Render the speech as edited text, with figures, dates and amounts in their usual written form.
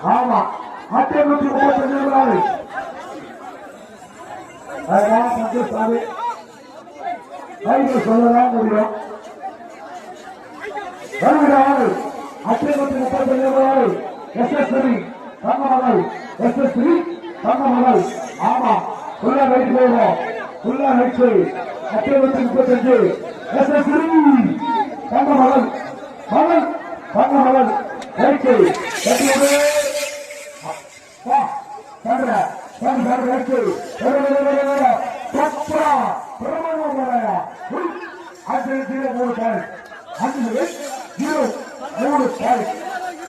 ஆமா அட்டை 135 சொல்லலாம் முடியும். வருகிறார்கள் அட்டை 135 SS3 தங்கமகள் SS3 தங்கமகள். ஆமா உள்ள வெயிட் போவோம். உள்ள வெயிட் அட்டை 135 SS3 தங்கமகள் மகள் தங்கமகள் வெயிட் மூணு